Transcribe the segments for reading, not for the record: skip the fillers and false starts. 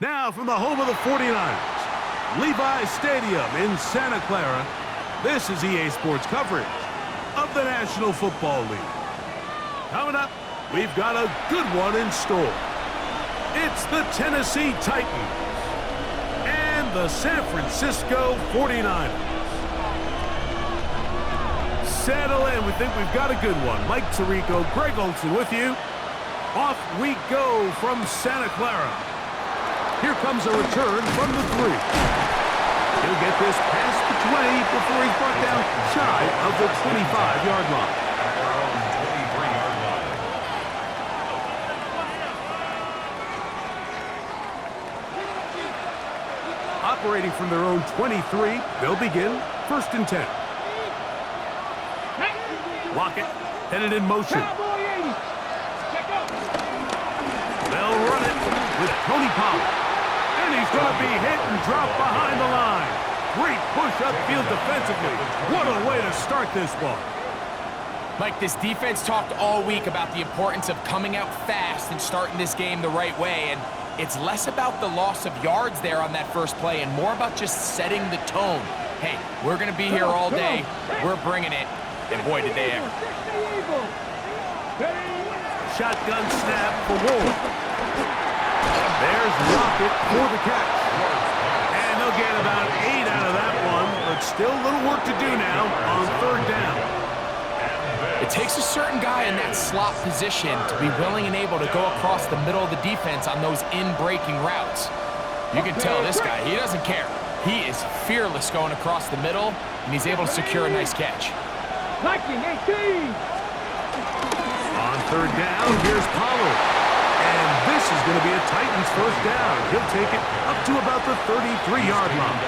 Now from the home of the 49ers, Levi Stadium in Santa Clara, this is EA Sports coverage of the National Football League. Coming up, we've got a good one in store. It's the Tennessee Titans and the San Francisco 49ers. Settle in. We think we've got a good one. Mike Tirico, Greg Olsen with you. Off we go from Santa Clara. Here comes a return from the 3. He'll get this past the 20 before he's brought down shy of the 25-yard line. Operating from their own 23, they'll begin 1st and 10. Lockett headed in motion. They'll run it with Tony Pollard. And he's going to be hit and drop behind the line. Great push upfield defensively. What a way to start this one. Mike, this defense talked all week about the importance of coming out fast and starting this game the right way. And it's less about the loss of yards there on that first play and more about just setting the tone. Hey, we're going to be here all day. We're bringing it. And boy, did they ever. Shotgun snap for Ward. There's Lockett for the catch. And they'll get about 8 out of that one, but still a little work to do now on 3rd down. It takes a certain guy in that slot position to be willing and able to go across the middle of the defense on those in-breaking routes. You can tell this guy, he doesn't care. He is fearless going across the middle, and he's able to secure a nice catch. On 3rd down, here's Pollard. And this is going to be a Titans 1st down. He'll take it up to about the 33-yard line.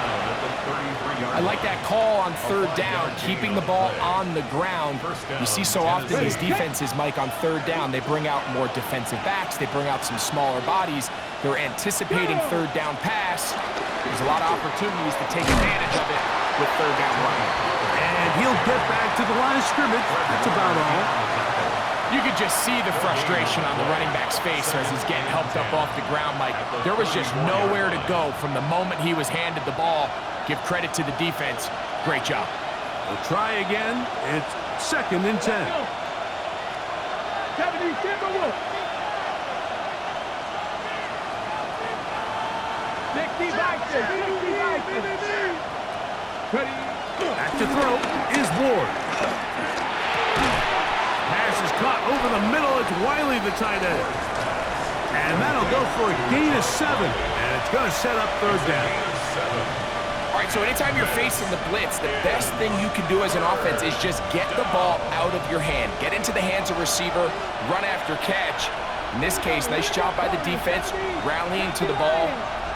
I like that call on 3rd down, keeping the ball on the ground. You see so often these defenses, Mike, on 3rd down, they bring out more defensive backs. They bring out some smaller bodies. They're anticipating 3rd down pass. There's a lot of opportunities to take advantage of it with 3rd down running. And he'll get back to the line of scrimmage. That's about all. You could just see the frustration on the running back's face as he's getting helped up off the ground, Mike. There was just nowhere to go from the moment he was handed the ball. Give credit to the defense. Great job. We'll try again. It's 2nd and 10. Back to throw is Ward. Pass is caught over the middle. It's Wiley, the tight end. And that'll go for a gain of 7. And it's going to set up 3rd down. All right, so anytime you're facing the blitz, the best thing you can do as an offense is just get the ball out of your hand. Get into the hands of receiver, run after catch. In this case, nice job by the defense, rallying to the ball.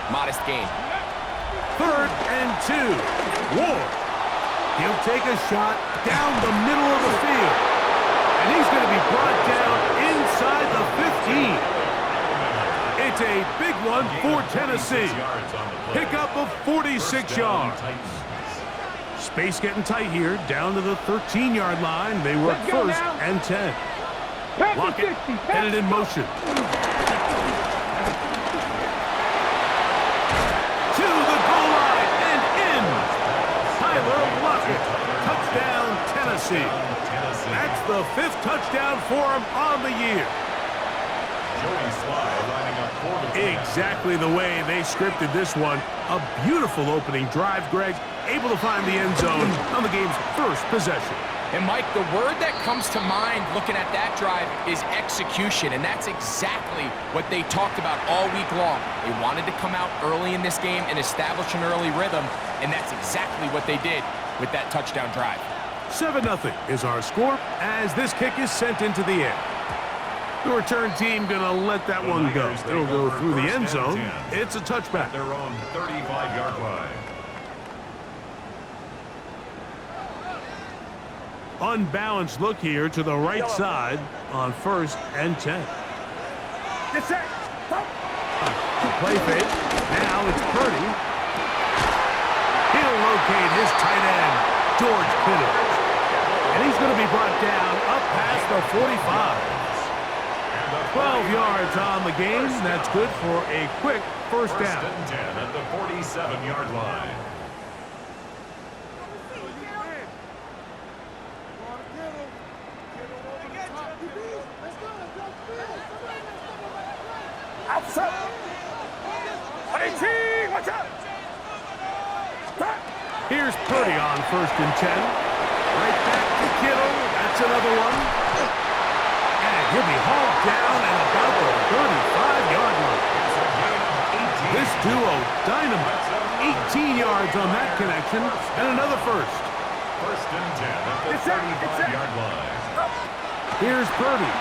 Modest gain. 3rd and 2. Ward. He'll take a shot down the middle of the field. And he's going to be brought down inside the 15. It's a big one for Tennessee. Pickup of 46 yards. Space getting tight here, down to the 13-yard line. They work 1st and 10. Lockett headed in motion. To the goal line and in. Tyler Lockett. Touchdown, Tennessee. That's the 5th touchdown for him on the year. Exactly the way they scripted this one. A beautiful opening drive, Greg. Able to find the end zone on the game's 1st possession. And, Mike, the word that comes to mind looking at that drive is execution, and that's exactly what they talked about all week long. They wanted to come out early in this game and establish an early rhythm, and that's exactly what they did with that touchdown drive. 7-0 is our score as this kick is sent into the air. The return team going to let that one go. It'll go through the end zone. It's a touchback. Their own 35-yard line. Unbalanced look here to the right side on 1st and 10. Play fake. Now it's Purdy. He'll locate his tight end, George Kittle. And he's going to be brought down up past the 45. 12 yards on the game. That's good for a quick first down. First and 10 at the 47-yard line. Here's Purdy on first and 10. Right back to Kittle. That's another one. And he'll be hauled down at about the 35-yard line. This duo, dynamite. 18 yards on that connection, and another first. First and 10 at the 35-yard line. Here's Purdy.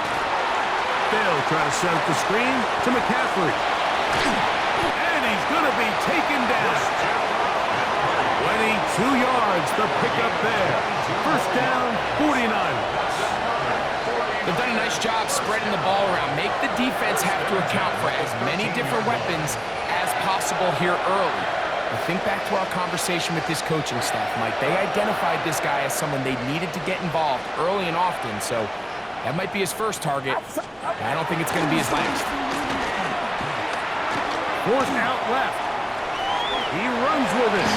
They'll try to set up the screen to McCaffrey. And he's going to be taken down. 22 yards, the pickup there. First down, 49ers. They've done a nice job spreading the ball around. Make the defense have to account for as many different weapons as possible here early. But think back to our conversation with this coaching staff, Mike. They identified this guy as someone they needed to get involved early and often, so that might be his first target. I don't think it's going to be his last. Fourth out left. He runs with it.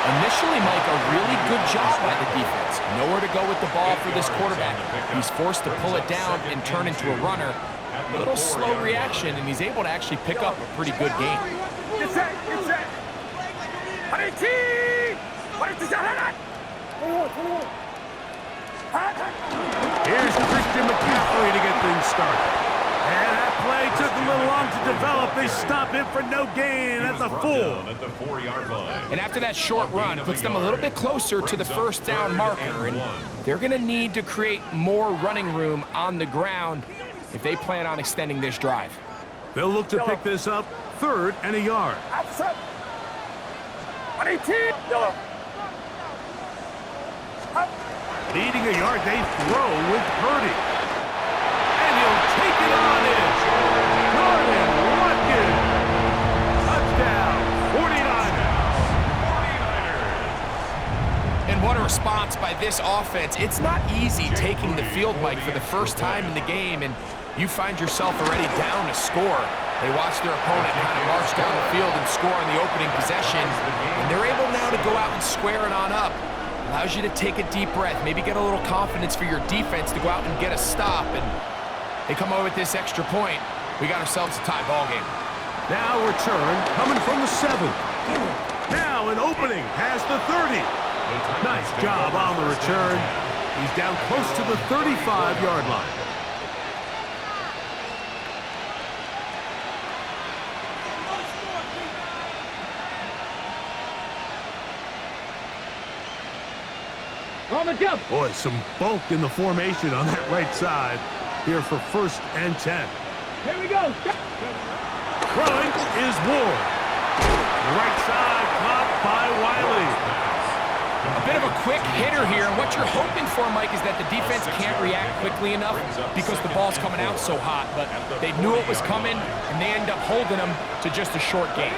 Initially, Mike, a really good job by the defense. Nowhere to go with the ball for this quarterback. He's forced to pull it down and turn into a runner. A little slow reaction, and he's able to actually pick up a pretty good game. Here's Christian McCaffrey to get things started. And that play took a little long to develop. They stop him for no gain at the 4-yard line. And after that short run, puts them a little bit closer to the first down marker. And they're going to need to create more running room on the ground if they plan on extending this drive. They'll look to pick this up, 3rd and a yard. Leading a yard, they throw with Purdy. And he'll take it on in. Jordan Watkins. Touchdown, 49ers. And what a response by this offense. It's not easy taking the field, Mike, for the first time in the game, and you find yourself already down a score. They watch their opponent kind of march down the field and score on the opening possession, and they're able now to go out and square it on up. Allows you to take a deep breath, maybe get a little confidence for your defense to go out and get a stop, and they come over with this extra point. We got ourselves a tie ball game. Now return coming from the 7. Now an opening past the 30. Nice job on the return. He's down close to the 35-yard line. Boy, some bulk in the formation on that right side here for 1st and 10. Here we go. Throwing is Ward. The right side caught by Wiley. A bit of a quick hitter here, and what you're hoping for, Mike, is that the defense can't react quickly enough because the ball's coming out so hot, but they knew it was coming, and they end up holding them to just a short gain.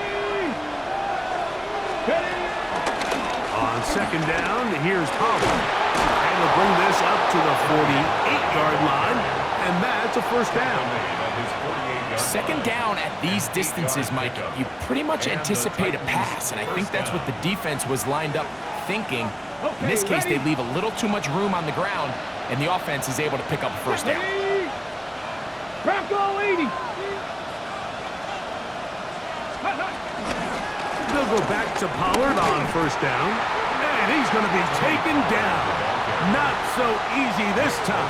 On 2nd down, here's Pollard. And we'll bring this up to the 48-yard line, and that's a first down. 2nd down at these distances, Mike, you pretty much anticipate a pass, and I think that's what the defense was lined up thinking. In this case, they leave a little too much room on the ground, and the offense is able to pick up a first down. Bronco 80. They'll go back to Pollard on first down, and he's going to be taken down. Not so easy this time.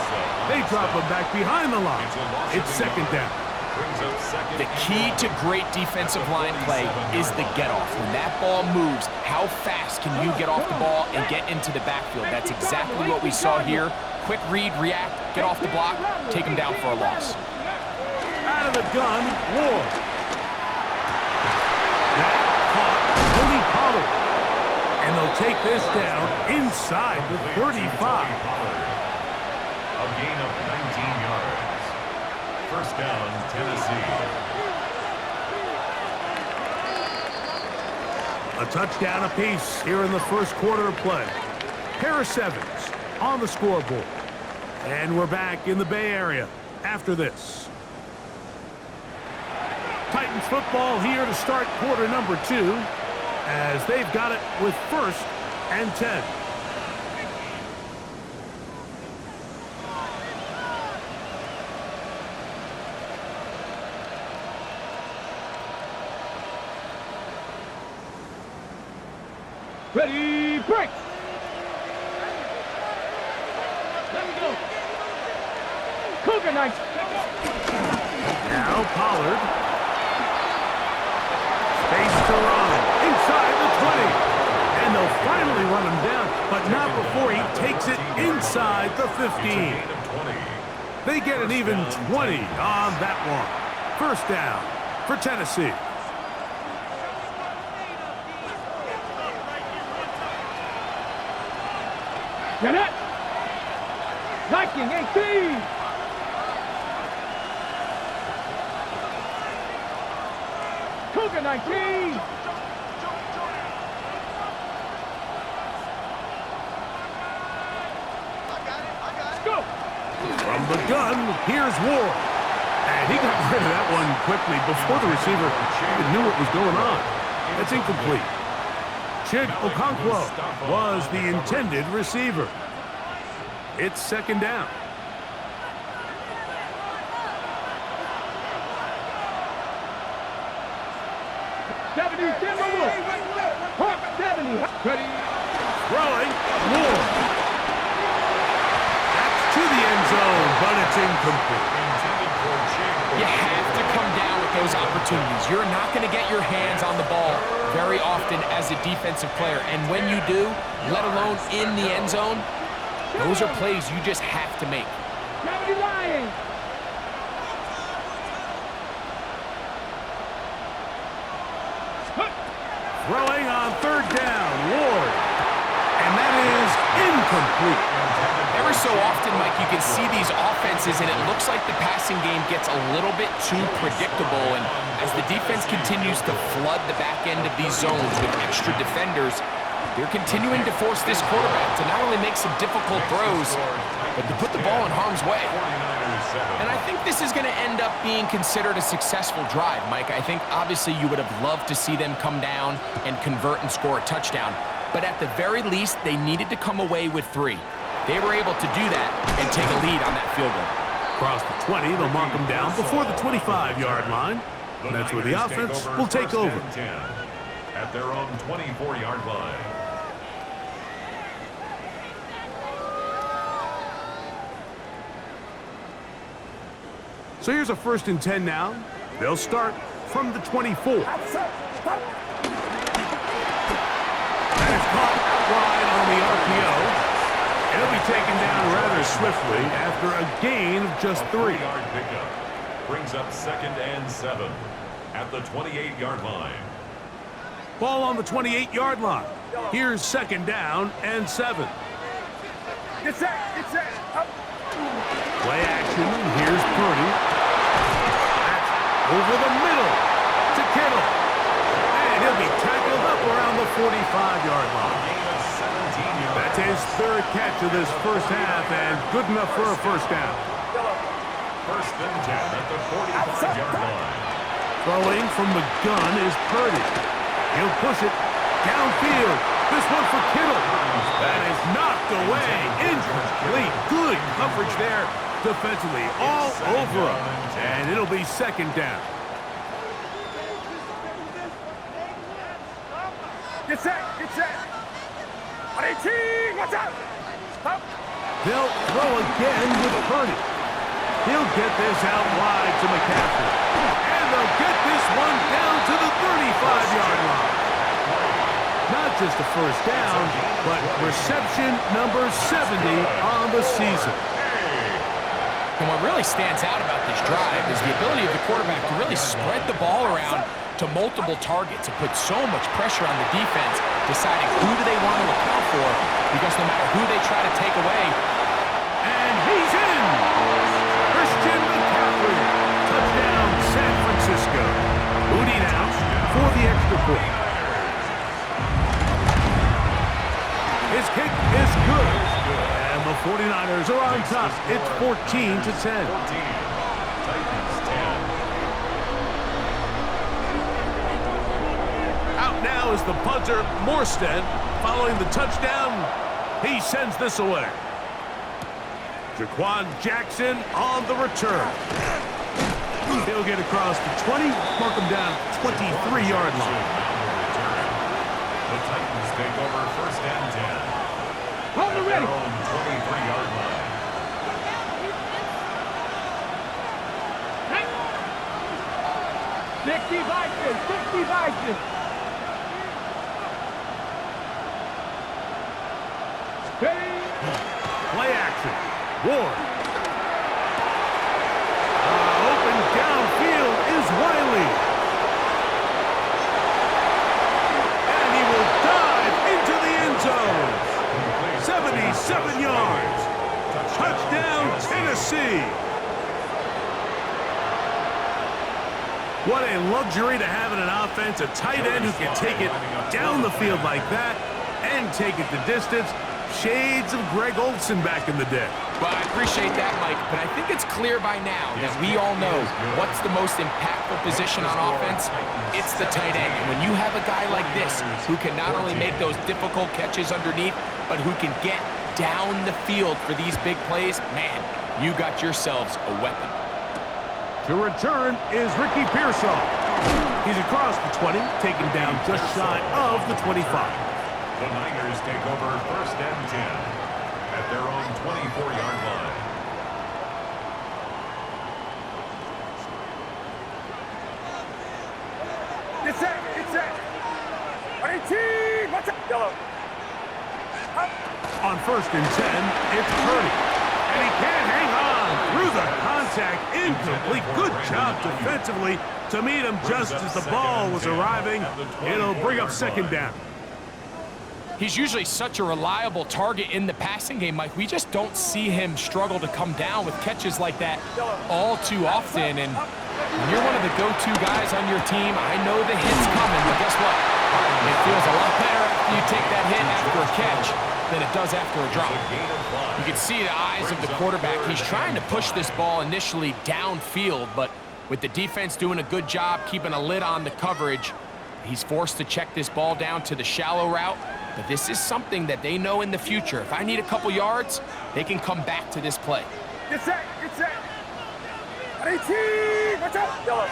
They drop him back behind the line. It's 2nd down. The key to great defensive line play is the get-off. When that ball moves, how fast can you get off the ball and get into the backfield? That's exactly what we saw here. Quick read, react, get off the block, take him down for a loss. Out of the gun, Ward. That caught Tony Pollard. And they'll take this down inside the 35. A gain of 19 yards. First down, Tennessee. A touchdown apiece here in the first quarter of play. Pair of 7s on the scoreboard. And we're back in the Bay Area. after this. Titans football here to start quarter number 2 as they've got it with 1st and 10. Ready, break! Let me go! Cougar Knights! Now Pollard. Space to run inside the 20. And they'll finally run him down, but not before he takes it inside the 15. They get an even 20 on that one. 1st down for Tennessee. Get it! Viking 18! Cougar 19! Go! From the gun, here's Ward. And he got rid of that one quickly before the receiver even knew what was going on. That's incomplete. Chig Okonkwo was the intended receiver. It's 2nd down. Ready? Throwing, Ward. That's to the end zone, but it's incomplete. You have to come down with those opportunities. You're not going to get your hands on the ball very often as a defensive player. And when you do, let alone in the end zone, those are plays you just have to make. Gravity Lion! Throwing on 3rd down, Ward. And that is incomplete. Every so often, Mike, you can see these offenses, and it looks like the passing game gets a little bit too predictable. And as the defense continues to flood the back end of these zones with extra defenders, they're continuing to force this quarterback to not only make some difficult throws, but to put the ball in harm's way. And I think this is going to end up being considered a successful drive, Mike. I think obviously you would have loved to see them come down and convert and score a touchdown. But at the very least, they needed to come away with 3. They were able to do that and take a lead on that field goal. Across the 20, they'll mark them down before the 25-yard line. And that's where the offense will take over. At their own 24-yard line. So here's a 1st and 10 now. They'll start from the 24. That is caught out wide on the RPO. It'll be taken down rather swiftly after a gain of just 3. 3-yard pickup brings up 2nd and 7 at the 28-yard line. Ball on the 28-yard line. Here's 2nd down and 7. Get set! Get set! Up! Play action. Here's Purdy. That's over the middle to Kittle. And he'll be tackled up around the 45-yard line. That's his 3rd catch of this 1st half, and good enough for a 1st down. 1st and 10 at the 45-yard line. Throwing from the gun is Purdy. He'll push it downfield. This one for Kittle. That is knocked away. Incomplete. Good coverage there defensively. All over him. And it'll be 2nd down. Get set! Get set! 18! Watch out! Up! They'll throw again with Purdy. He'll get this out wide to McCaffrey. And they'll get this one down to the 35-yard line. Not just a 1st down, but reception number 70 on the season. And what really stands out about this drive is the ability of the quarterback to really spread the ball around to multiple targets and put so much pressure on the defense, deciding who do they want to account for, because no matter who they try to take away. And he's in! Christian McCaffrey. Touchdown, San Francisco. Booted out for the extra point. His kick is good. And the 49ers are on top. It's 14-10. now is the punter, Morstead. Following the touchdown, he sends this away. Jaquan Jackson on the return. He'll get across the 20, mark him down 23-yard line. The Titans take over first and 10. Hold it ready. Their own 23-yard line. Sixty Vikings, 60 Vikings. Play action. Ward. Open downfield is Wiley. And he will dive into the end zone. 77 yards. Touchdown, Tennessee. What a luxury to have in an offense, a tight end who can take it down the field like that and take it the distance. Shades of Greg Olsen back in the day. Well, I appreciate that, Mike, but I think it's clear by now that we all know what's the most impactful position on offense. It's the tight end. And when you have a guy like this who can not only make those difficult catches underneath, but who can get down the field for these big plays, man, you got yourselves a weapon. To return is Ricky Pearsall. He's across the 20, taken down just shy of the 25. The Niners take over first and 10 at their own 24-yard line. It's set. 18, what's up? Yellow. On first and 10, it's Purdy. And he can't hang on through the contact. Incomplete. Good job defensively to meet him just as the ball was arriving. It'll bring up second down. He's usually such a reliable target in the passing game, Mike. We just don't see him struggle to come down with catches like that all too often. And when you're one of the go-to guys on your team, I know the hit's coming, but guess what? It feels a lot better after you take that hit after a catch than it does after a drop. You can see the eyes of the quarterback. He's trying to push this ball initially downfield, but with the defense doing a good job keeping a lid on the coverage, he's forced to check this ball down to the shallow route. But this is something that they know in the future. If I need a couple yards, they can come back to this play. It's set. 18, what's up? Yellow.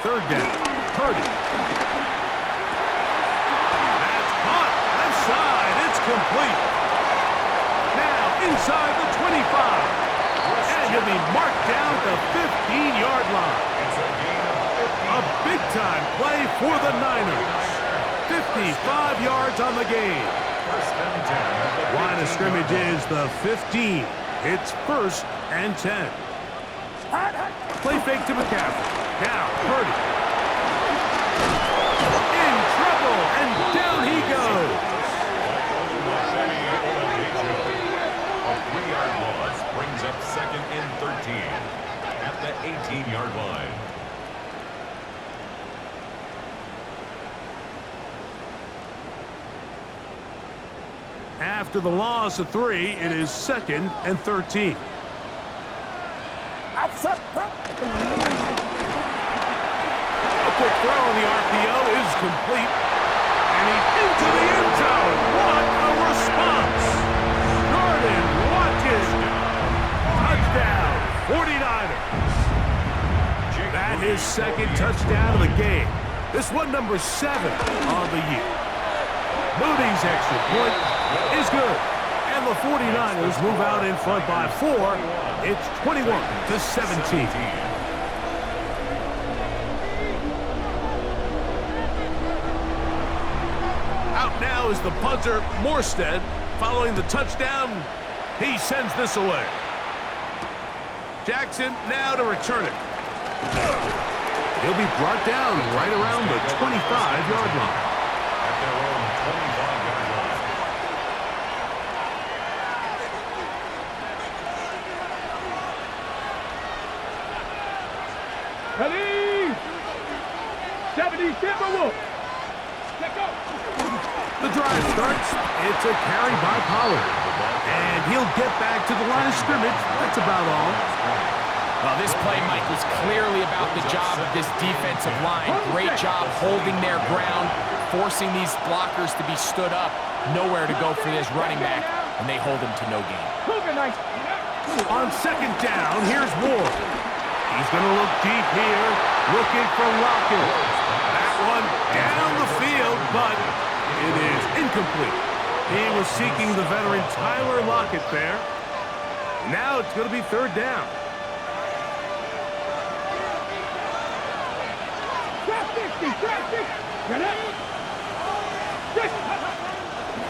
Third down. Purdy. That's caught. Left side. It's complete. Now inside the 25. And he'll be marked down at the 15-yard line. A big-time play for the Niners. 55 yards on the game. Line of scrimmage is the 15. It's first and 10. Play fake to McCaffrey. Now Purdy. In trouble, and down he goes. A 3-yard loss brings up second and 13 at the 18-yard line. After the loss of 3, it is second and 13. A quick throw on the RPO is complete. And he's into the end zone. What a response. Jordan Watkins. Touchdown, 49ers. That is second touchdown of the game. This one number 7 on the year. Moody's extra point is good. And the 49ers move out in front by 4. It's 21-17. Out now is the punter, Morstead. Following the touchdown, he sends this away. Jackson now to return it. He'll be brought down right around the 25-yard line. At their own 25-yard line. Ready? 70 Timberwolves. Let's go. The drive starts. It's a carry by Pollard. And he'll get back to the line of scrimmage. That's about all. Well, this play, Mike, was clearly about the job of this defensive line. Great job holding their ground, forcing these blockers to be stood up. Nowhere to go for this running back, and they hold him to no gain. On second down, here's Ward. He's going to look deep here, looking for Lockett. That one down the field, but it is incomplete. He was seeking the veteran Tyler Lockett there. Now it's going to be third down.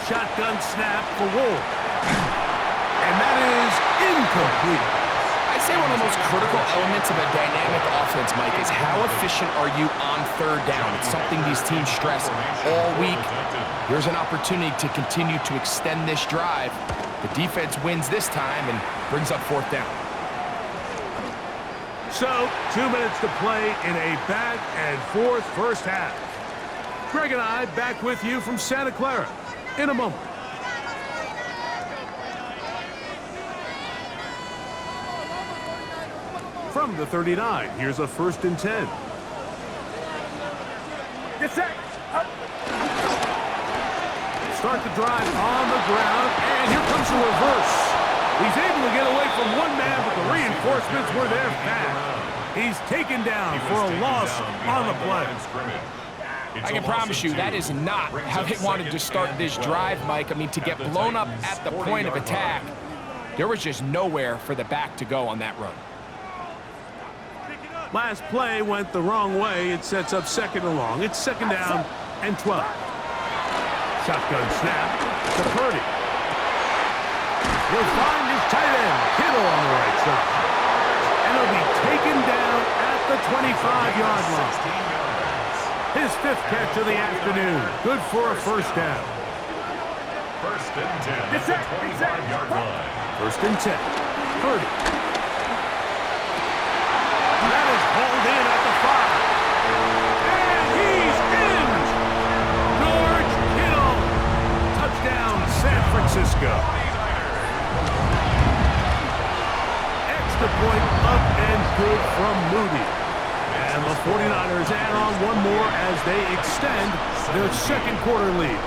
Shotgun snap for Ward. And that is incomplete. I'd say one of the most critical elements of a dynamic offense, Mike, is how efficient are you on third down. It's something these teams stress all week. Here's an opportunity to continue to extend this drive. The defense wins this time and brings up fourth down. So, 2 minutes to play in a back-and-forth first half. Greg and I back with you from Santa Clara in a moment. From the 39, here's a 1st and 10. Get set. Up. Start the drive on the ground, and here comes the reverse. He's able to get away from one man, but the reinforcements were there fast. He's taken down for a loss on the play. I can promise you that is not how they wanted to start this drive, Mike. I mean, to get blown up at the point of attack, there was just nowhere for the back to go on that run. Last play went the wrong way. It sets up second and long. It's second down and 12. Shotgun snap to Purdy. He'll find his tight end, Kittle, on the right side. And he'll be taken down at the 25-yard line. His 5th catch of the afternoon. Good for a first down. 1st and 10 at the 25-yard line. 1st and 10. Purdy. That is hauled in at the 5. And he's in! George Kittle. Touchdown, San Francisco. Extra point up and good from Moody. And the 49ers add on one more as they extend their second quarter lead.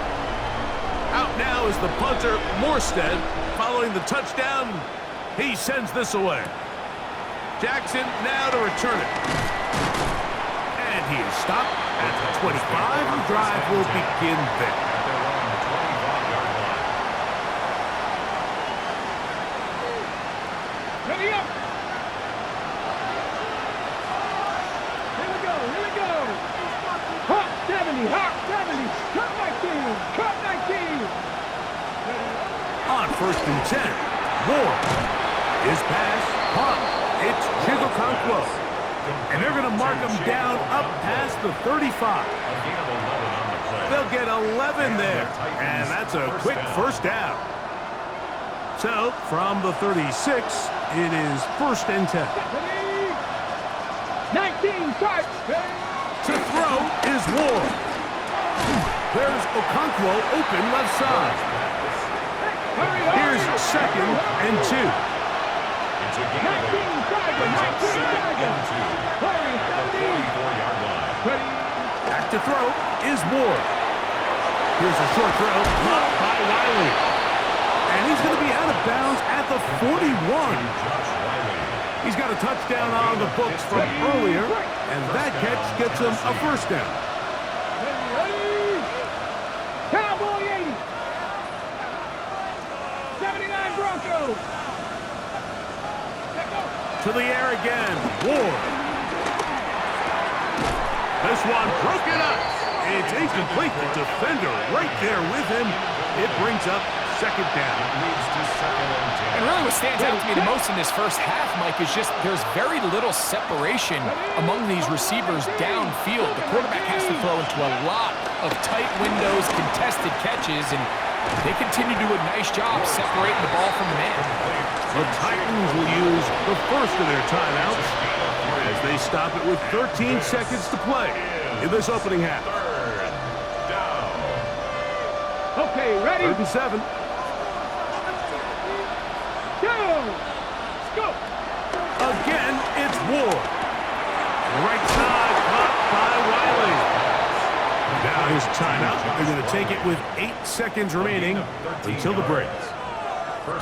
Out now is the punter, Morstead. Following the touchdown, he sends this away. Jackson now to return it. And he is stopped at the 25. The drive will begin there. Ready up. Here we go. Here we go. Hot 70. Hot 70. Cut 19. Cut 19. On 1st and 10, Ward. His pass, caught. It's Chigokonkwo. And they're going to mark him down up past the 35. They'll get 11 there. And that's a quick first down. So, from the 36, it is 1st and 10. 19, start. To throw is Ward. There's Okonkwo open left side. Here's 2nd and 2. It's a gain of 8. Brings up 2nd and 2 at the 44-yard line. Back to throw is Ward. Here's a short throw blocked by Riley. And he's going to be out of bounds at the 41. He's got a touchdown on the books from earlier, and that catch gets him a first down. Cowboy 80. 79 Broncos. To the air again, Ward. This one broken up. It's incomplete. The defender right there with him. It brings up second down. Leads to 2nd and 10. And really what stands out to me the most in this first half, Mike, is just there's very little separation among these receivers downfield. The quarterback has to throw into a lot of tight windows, contested catches, and they continue to do a nice job separating the ball from the man. The Titans will use the first of their timeouts as they stop it with 13 seconds to play in this opening half. 3rd down. Okay, ready? 3rd and 7. Go. Go. Again, first timeout. They're going to take it with 8 seconds remaining until the break.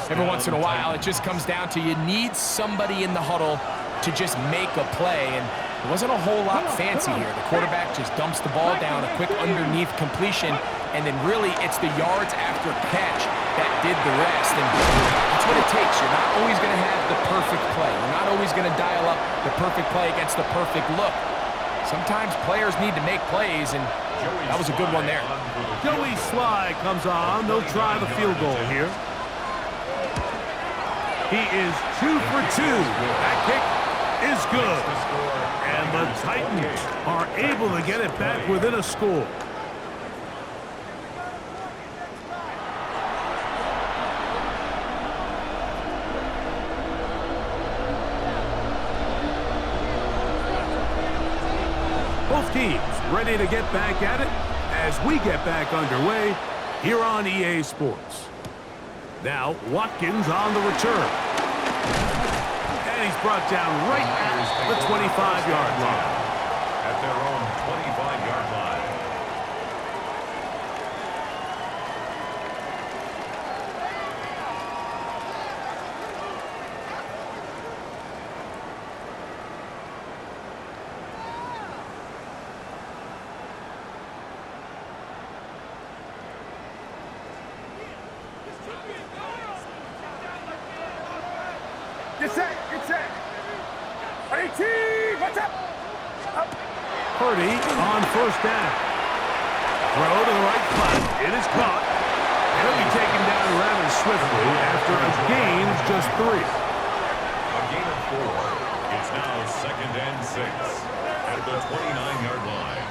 Every once in a while, it just comes down to you need somebody in the huddle to just make a play, and it wasn't a whole lot fancy here. The quarterback just dumps the ball down, a quick underneath completion, and then really it's the yards after catch that did the rest, and that's what it takes. You're not always going to have the perfect play. You're not always going to dial up the perfect play against the perfect look. Sometimes players need to make plays, and that was a good one there. Joey Sly comes on. They'll try the field goal here. He is 2 for 2. That kick is good. And the Titans are able to get it back within a score. Both teams ready to get back at it as we get back underway here on EA Sports. Now, Watkins on the return. And he's brought down right at the 25-yard line. At their own 25-yard line. Get set, get set. 18, what's up? Purdy on first down. Throw to the right side. It is caught. He'll be taken down rather swiftly after a gain of just 3. A gain of 4. It's now 2nd and 6 at the 29-yard line.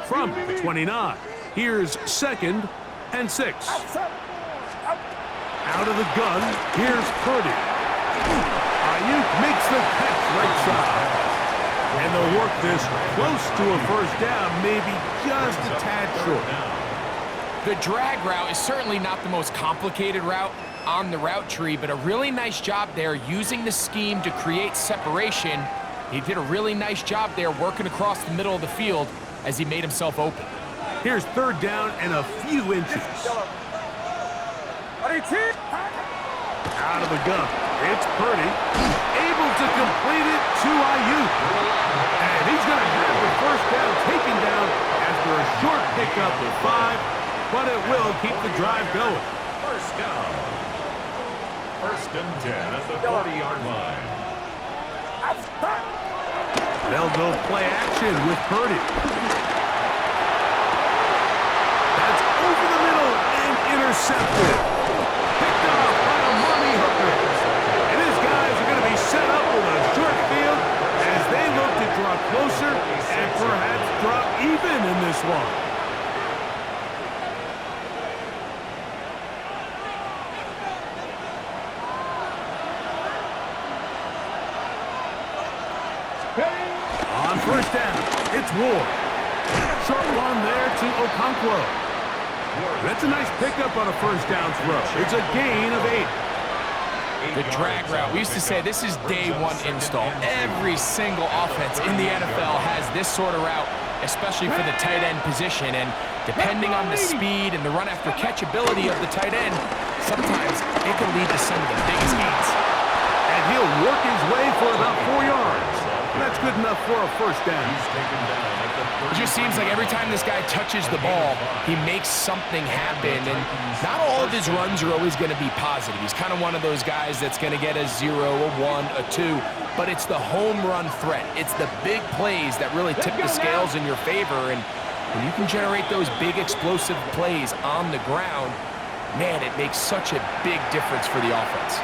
From the 29. Here's 2nd and 6. Out of the gun, here's Purdy. Ayuk makes the catch right side. And they'll work this close to a first down, maybe just a tad short. The drag route is certainly not the most complicated route on the route tree, but a really nice job there using the scheme to create separation. He did a really nice job there working across the middle of the field as he made himself open. Here's 3rd down and a few inches. Out of the gun. It's Purdy. Able to complete it to Ayuk. And he's going to have the first down taken down after a short pickup of 5, but it will keep the drive going. First down. 1st and 10 at the 40-yard line. They'll go play action with Purdy. That's over the middle and intercepted. Picked off by Amani Hooker. And his guys are going to be set up with a short field as they look to draw closer and perhaps drop even in this one. On first down, it's Ward. Short one there to Okonkwo. That's a nice pickup on a first down throw. It's a gain of 8. The drag route, we used to say this is day 1 install. Every single offense in the NFL has this sort of route, especially for the tight end position. And depending on the speed and the run after catch ability of the tight end, sometimes it can lead to some of the biggest gains. And he'll work his way for about 4 yards. That's good enough for a first down. It just seems like every time this guy touches the ball, he makes something happen. And not all of his runs are always going to be positive. He's kind of one of those guys that's going to get a 0, a 1, a 2. But it's the home run threat. It's the big plays that really tip the scales in your favor. And when you can generate those big explosive plays on the ground, man, it makes such a big difference for the offense.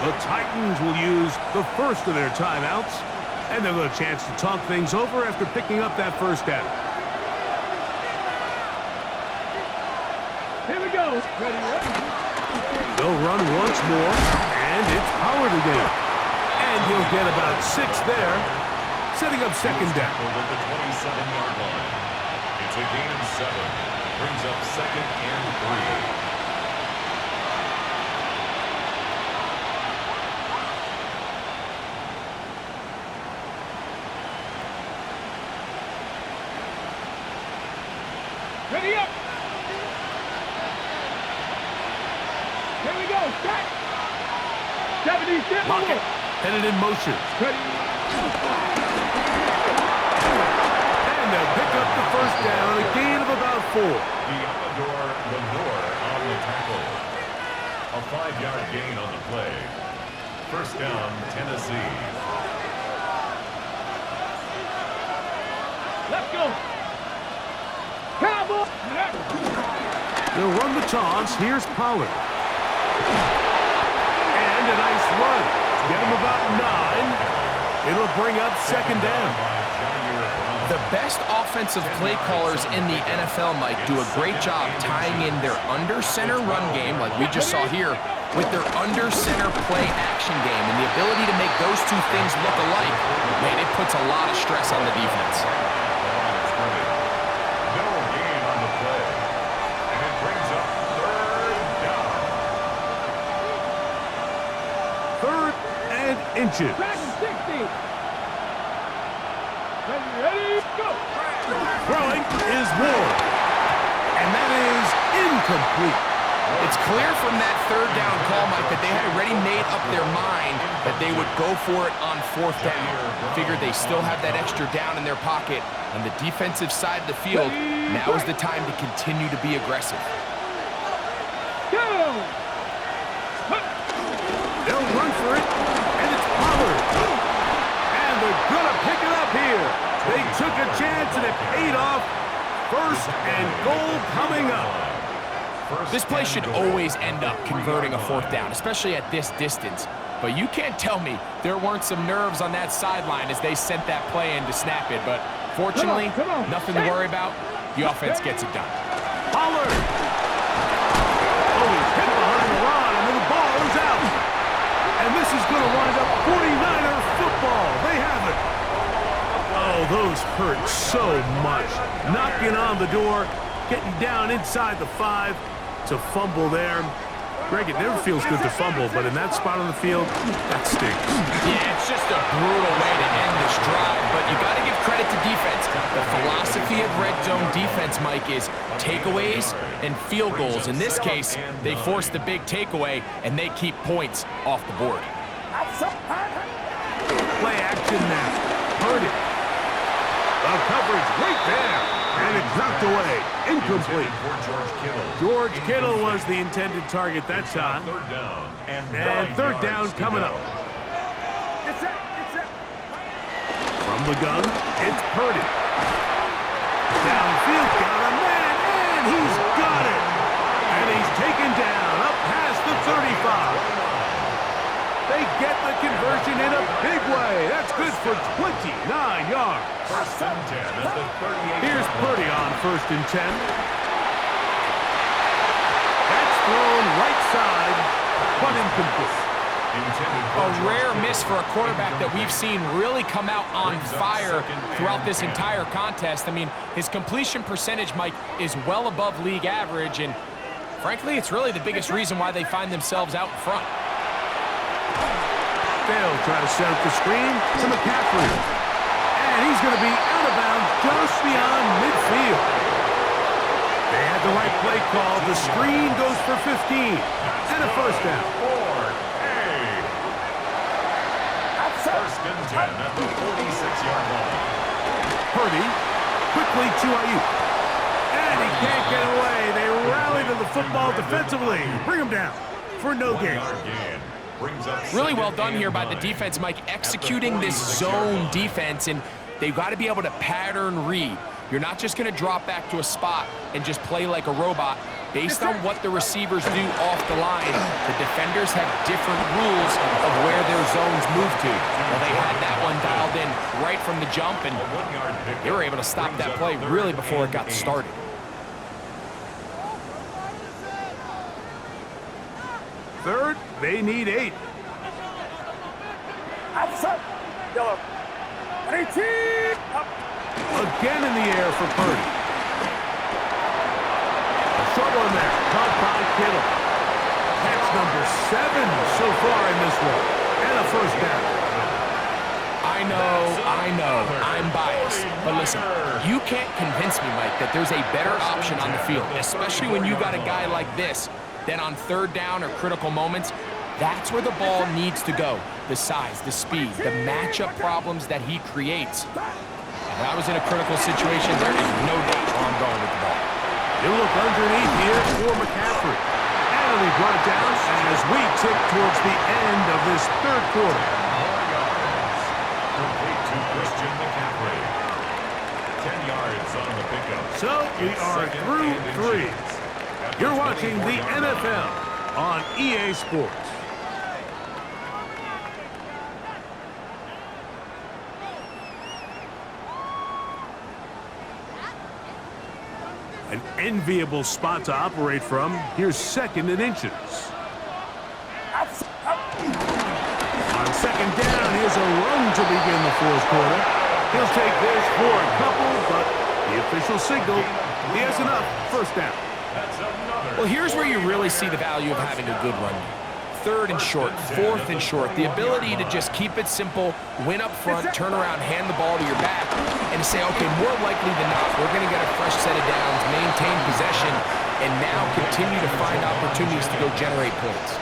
The Titans will use the first of their timeouts, and they'll get a chance to talk things over after picking up that first down. Here we go. Ready, ready. They'll run once more, and it's Howard again. And he'll get about 6 there, setting up second down. Over the 27-yard line. It's a gain of 7. Brings up 2nd and 3. Ready up. Here we go. Set. 70, step Lock it. Headed in motion. Ready. And they'll pick up the first down, a gain of about 4. Theodore Lenore on the tackle. A 5-yard gain on the play. First down, Tennessee. Let's go. Cowboy. They'll run the toss. Here's Pollard. And a nice run. Get him about 9. It'll bring up second down. The best offensive play callers in the NFL, Mike, do a great job tying in their under-center run game, like we just saw here, with their under-center play action game. And the ability to make those two things look alike, man, it puts a lot of stress on the defense. No gain on the play. And it brings up third down. 3rd and inches. Back in 60. Ready, go. Throwing is Ward. And that is incomplete. It's clear from that 3rd down call, Mike, that they had already made up their mind that they would go for it on 4th down. Figured they still have that extra down in their pocket on the defensive side of the field. Now is the time to continue to be aggressive. Go. They'll run for it, and it's Pollard. And they're going to pick it up here. They took a chance, and it paid off. 1st and goal coming up. This play should always end up converting a 4th down, especially at this distance. But you can't tell me there weren't some nerves on that sideline as they sent that play in to snap it. But fortunately, nothing to worry about. The offense gets it done. Pollard. Oh, he's hit behind the line, and then the ball is out. And this is going to wind up 49er football. They have it. Oh, those hurt so much. Knocking on the door, getting down inside the 5. It's a fumble there. Greg, it never feels good to fumble, but in that spot on the field, that stinks. Yeah, it's just a brutal way to end this drive, but you got to give credit to defense. The philosophy of red zone defense, Mike, is takeaways and field goals. In this case, they force the big takeaway, and they keep points off the board. Play action now. Heard it. The coverage right there. And it dropped away. Incomplete. George Kittle was the intended target that time. Third down. And 3rd down coming up. From the gun, it's Purdy. Downfield, got a man, and he's got it. And he's taken down up past the 35. They get the conversion in a big way. That's good for 29 yards. 1st and 10 at the 38. Here's Purdy on 1st and 10. That's thrown right side, but incomplete. A rare miss for a quarterback that we've seen really come out on fire throughout this entire contest. I mean, his completion percentage, Mike, is well above league average, and frankly, it's really the biggest reason why they find themselves out in front. They'll try to set up the screen to McCaffrey. And he's going to be out of bounds just beyond midfield. They had the right play call. The screen goes for 15. And a first down. 1st and 10 at the 46-yard line. Purdy quickly to Ayuk. And he can't get away. They rally to the football defensively. Bring him down for no gain. Really well done here by the defense, Mike, executing this zone defense, and they've got to be able to pattern read. You're not just going to drop back to a spot and just play like a robot. Based on what the receivers do off the line, the defenders have different rules of where their zones move to. Well, they had that one dialed in right from the jump, and they were able to stop that play really before it got started. Third, they need 8. Again in the air for Purdy. A short one there, caught by Kittle. Catch number 7 so far in this one. And a first down. I I know, I'm biased. But listen, you can't convince me, Mike, that there's a better option on the field, especially when you got a guy like this, then on third down or critical moments, that's where the ball needs to go. The size, the speed, the matchup problems that he creates. If I was in a critical situation, there is no doubt where I'm going with the ball. You look underneath here for McCaffrey. And he brought it down as we tick towards the end of this third quarter. Complete to Christian McCaffrey. 10 yards on the pickup. So we are through 3. You're watching the NFL on EA Sports. An enviable spot to operate from. Here's 2nd and inches. On 2nd down, here's a run to begin the 4th quarter. He'll take this for a couple, but the official signal, he has enough. 1st down. Well, here's where you really see the value of having a good run game. 3rd and short, 4th and short. The ability to just keep it simple, win up front, turn around, hand the ball to your back, and say, okay, more likely than not, we're going to get a fresh set of downs, maintain possession, and now continue to find opportunities to go generate points.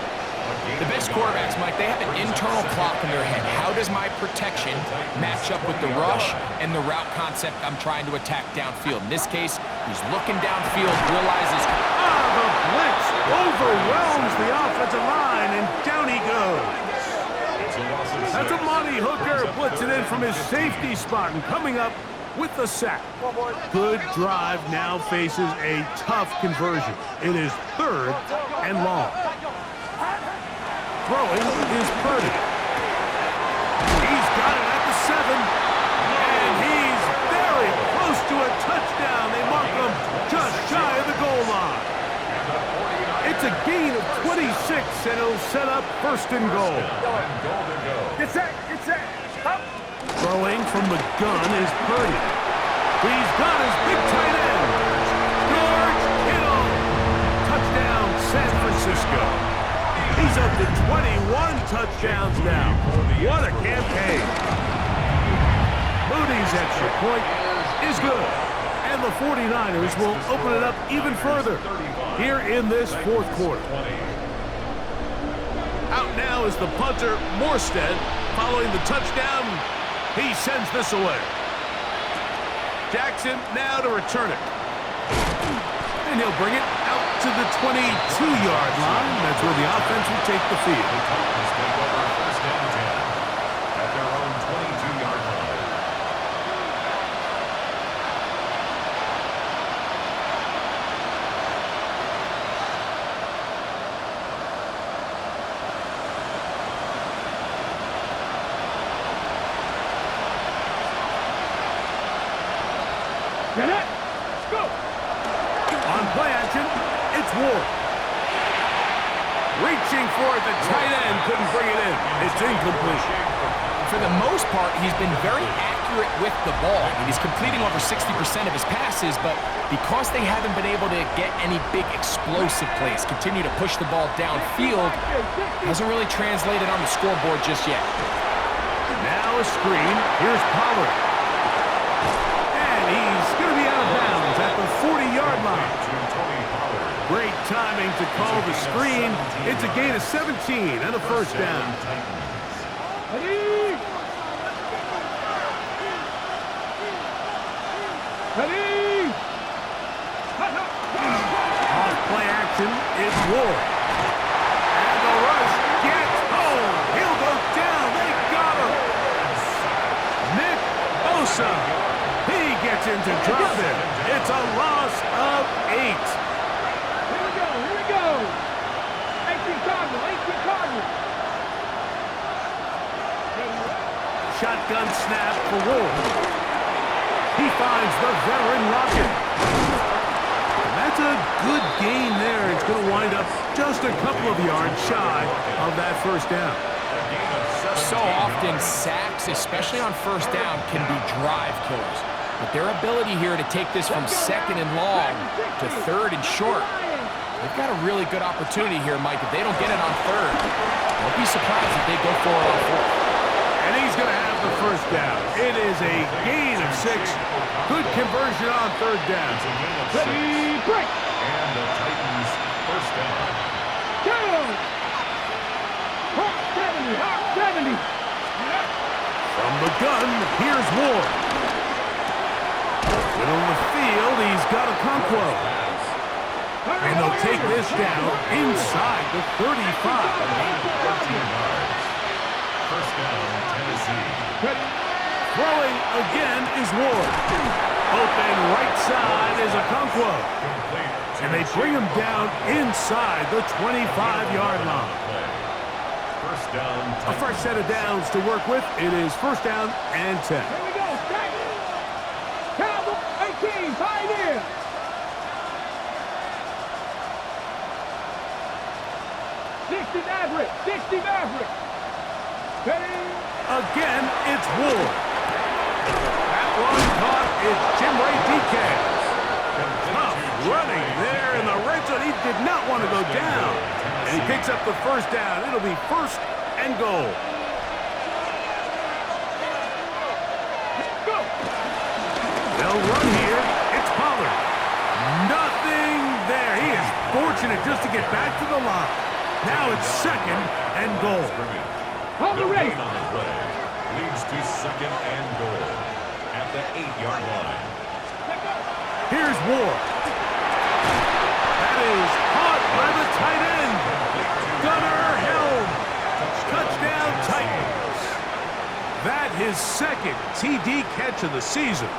The best quarterbacks, Mike, they have an internal clock in their head. How does my protection match up with the rush and the route concept I'm trying to attack downfield? In this case, he's looking downfield, realizes, the blitz overwhelms the offensive line, and down he goes. That's a Monty Hooker blitzing in from his safety spot and coming up with the sack. Good drive now faces a tough conversion. It is 3rd and long. Throwing is Purdy. He's got it at the 7, and he's very close to a touchdown. They mark him just shy of the goal line. It's a gain of 26, and it'll set up 1st and goal. Get set, get set. Stop. Throwing from the gun is Purdy. He's got his big tight end, George Kittle. Touchdown, San Francisco. He's up to 21 touchdowns now. What a campaign. Moody's extra point is good. And the 49ers will open it up even further here in this 4th quarter. Out now is the punter, Morstead. Following the touchdown, he sends this away. Jackson now to return it. And he'll bring it out to the 22-yard line. That's where the offense will take the field. The Titans take over 1st and 10 at their own 22-yard line. Get it. Let's go. On play action, it's Ward. Reaching for it, the tight end couldn't bring it in. It's incomplete. for the most part, he's been very accurate with the ball. I mean, he's completing over 60% of his passes, but because they haven't been able to get any big explosive plays, continue to push the ball downfield, hasn't really translated on the scoreboard just yet. Now a screen. Here's Pollard. And he's going to be out of bounds at the 40-yard line. Great timing to call the screen. It's a gain of 17 and a first down. Ready? Ready? Off play action, it's Ward. And the rush gets home. He'll go down. They got him. Nick Bosa. He gets in to drop it. It's a loss of 8. Here we go, here we go. 18 Cardinals. Shotgun snap for Ward. He finds the veteran Lockett. And that's a good gain there. It's going to wind up just a couple of yards shy of that first down. So often, sacks, especially on first down, can be drive killers. But their ability here to take this from second and long to third and short, they've got a really good opportunity here, Mike. If they don't get it on third, don't be surprised if they go for it on fourth. And he's going to have the first down. It is a gain of 6. Good conversion on third down. Ready, break. And the Titans first down. Down. Hawk 70, Hawk 70. From the gun, here's Ward. Middle of the field, he's got a Conquo. And they'll take this down inside the 35. 13 yards. First down, Tennessee. Throwing again is Ward. Open right side is a Conquo. And they bring him down inside the 25-yard line. First down, A fresh set of downs to work with. It is first down and 10. Here we go, stack. Cowboy 18, Pioneer. Maverick, 60 Maverick. Ready? Again, it's Ward. That one caught is Jim Ray Decaz. Tough running there in the red zone. He did not want to go down. And he picks up the first down. It'll be first and goal. Go. They'll run here. It's Pollard. Nothing there. He is fortunate just to get back to the line. Now it's second and goal. On the race. On the play. Leads to second and goal at the 8-yard line. Here's Ward. That is caught by the tight end. Gunnar Helm. Touchdown Titans. That his second TD catch of the season.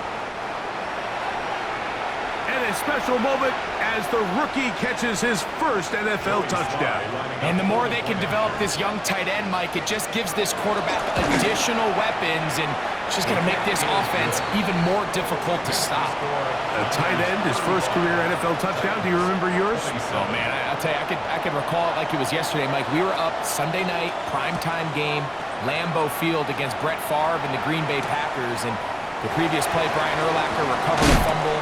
And a special moment as the rookie catches his first NFL touchdown. And the more they can develop this young tight end, Mike, it just gives this quarterback additional weapons, and it's just going to make this offense even more difficult to stop. A tight end, his first career NFL touchdown. Do you remember yours? Oh, man, I'll tell you, I could recall it like it was yesterday, Mike. We were up Sunday night, primetime game, Lambeau Field against Brett Favre and the Green Bay Packers, and the previous play, Brian Urlacher recovered a fumble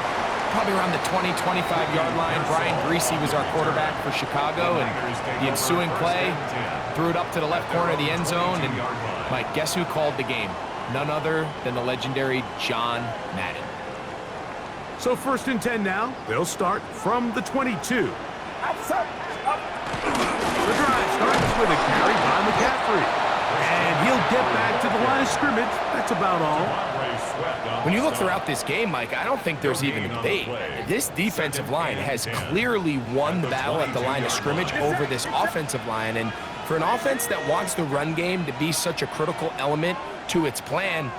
probably around the 20-25-yard line. Brian Greasy was our quarterback for Chicago, and the ensuing play threw it up to the left corner of the end zone, and Mike, guess who called the game? None other than the legendary John Madden. So first and 10 now. They'll start from the 22. The drive starts with a carry by McCaffrey. And he'll get back to the line of scrimmage. That's about all. When you look throughout this game, Mike, I don't think there's even a debate. This defensive line has clearly won the battle at the line of scrimmage over this offensive line. And for an offense that wants the run game to be such a critical element to its plan,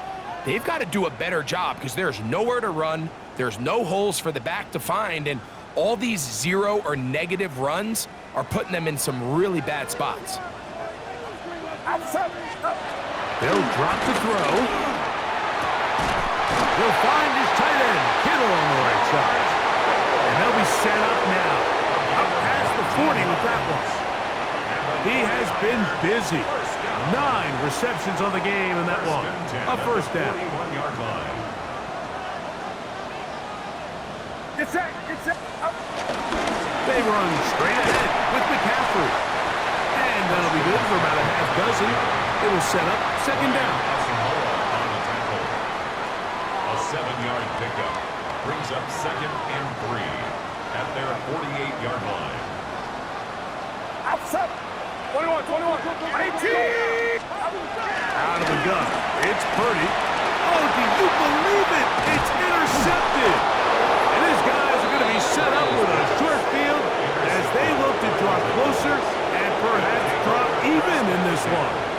they've got to do a better job because there's nowhere to run. There's no holes for the back to find. And all these zero or negative runs are putting them in some really bad spots. They'll drop to throw. He'll find his tight end, Kittle, on the right side. And they'll be set up now. Up past the 40 with that one. He has been busy. 9 receptions on the game in that one. A first down. Get set, get set. They run straight ahead with McCaffrey. And that'll be good for about a half dozen. It'll set up second down. A 7-yard pickup brings up second and 3 at their 48-yard line. Outside. 21, 18. Out of the gun. It's Purdy. Oh, do you believe it? It's intercepted. And these guys are going to be set up with a short field as they look to draw closer and perhaps draw even in this one.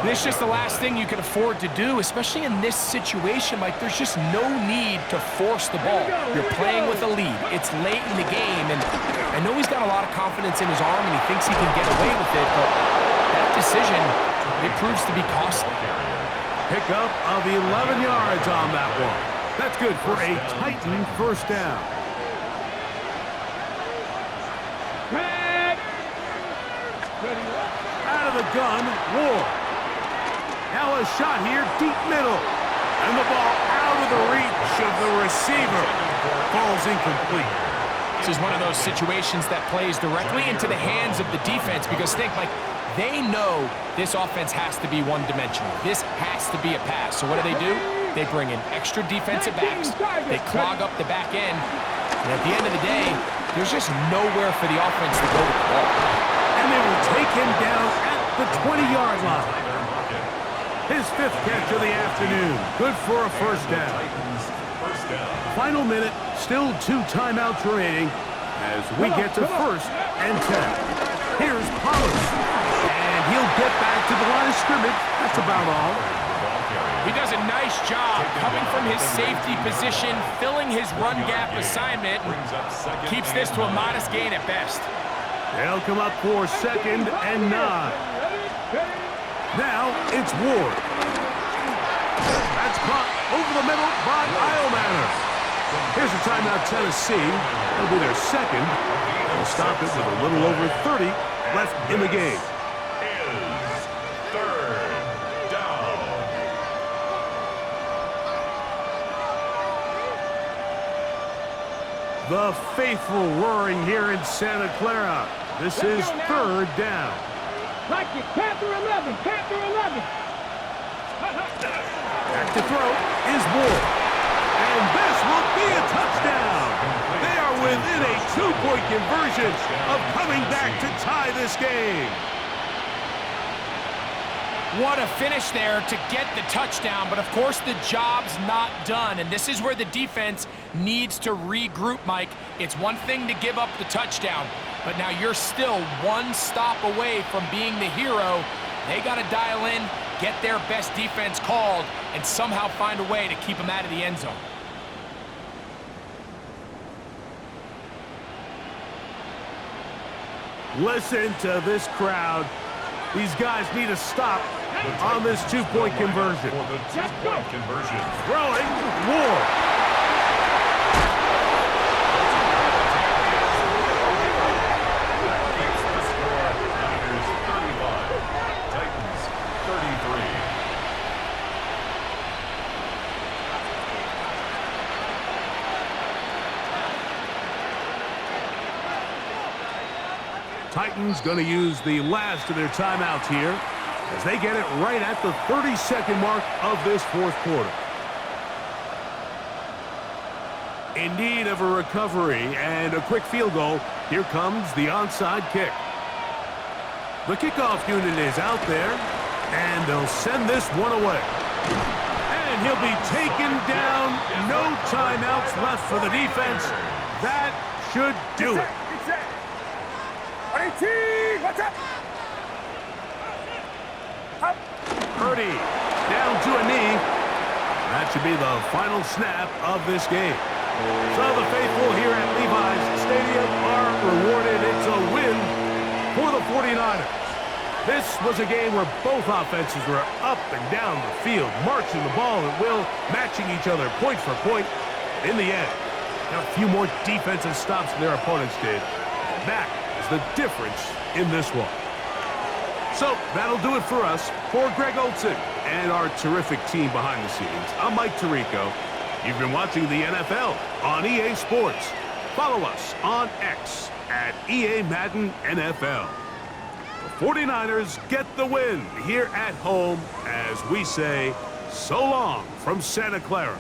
And it's just the last thing you can afford to do, especially in this situation. Like, there's just no need to force the ball. You're playing with a lead. It's late in the game, and I know he's got a lot of confidence in his arm, and he thinks he can get away with it, but that decision, it proves to be costly. Pickup of 11 yards on that one. That's good for a Titan first down. Out of the gun, Ward. Now a shot here, deep middle. And the ball out of the reach of the receiver. Falls incomplete. This is one of those situations that plays directly into the hands of the defense because think, Mike, they know this offense has to be one-dimensional. This has to be a pass. So what do? They bring in extra defensive backs. They clog up the back end. And at the end of the day, there's just nowhere for the offense to go with the ball. And they will take him down at the 20-yard line. His 5th catch of the afternoon. Good for a first down. Final minute, still 2 timeouts remaining as we get to 1st and 10. Here's Pollard. And he'll get back to the line of scrimmage. That's about all. He does a nice job coming from his safety position, filling his run gap assignment. Keeps this to a modest gain at best. They'll come up for 2nd and 9. Now it's Ward. That's caught over the middle by Eilmanner. Here's a timeout, Tennessee. That'll be their 2nd. They'll stop it with a little over 30 left in the game. The faithful roaring here in Santa Clara. This is 3rd down. Like it. Panther 11. Panther 11. Back to throw is Ward. And this will be a touchdown. They are within a 2-point conversion of coming back to tie this game. What a finish there to get the touchdown, but of course the job's not done, and this is where the defense needs to regroup, Mike. It's one thing to give up the touchdown, but now you're still one stop away from being the hero. They got to dial in, get their best defense called, and somehow find a way to keep them out of the end zone. Listen to this crowd. These guys need to stop on this 2-point conversion. Throwing, Ward. Titans going to use the last of their timeouts here as they get it right at the 30-second mark of this 4th quarter. In need of a recovery and a quick field goal, here comes the onside kick. The kickoff unit is out there, and they'll send this one away. And he'll be taken down. No timeouts left for the defense. That should do it. What's up? Up. Purdy down to a knee. That should be the final snap of this game. So the faithful here at Levi's Stadium are rewarded. It's a win for the 49ers. This was a game where both offenses were up and down the field, marching the ball at will, matching each other point for point. In the end, got a few more defensive stops than their opponents did. That is the difference in this one. So that'll do it for us. For Greg Olson and our terrific team behind the scenes, I'm Mike Tirico. You've been watching the NFL on EA Sports. Follow us on X at EA Madden NFL. The 49ers get the win here at home as we say so long from Santa Clara.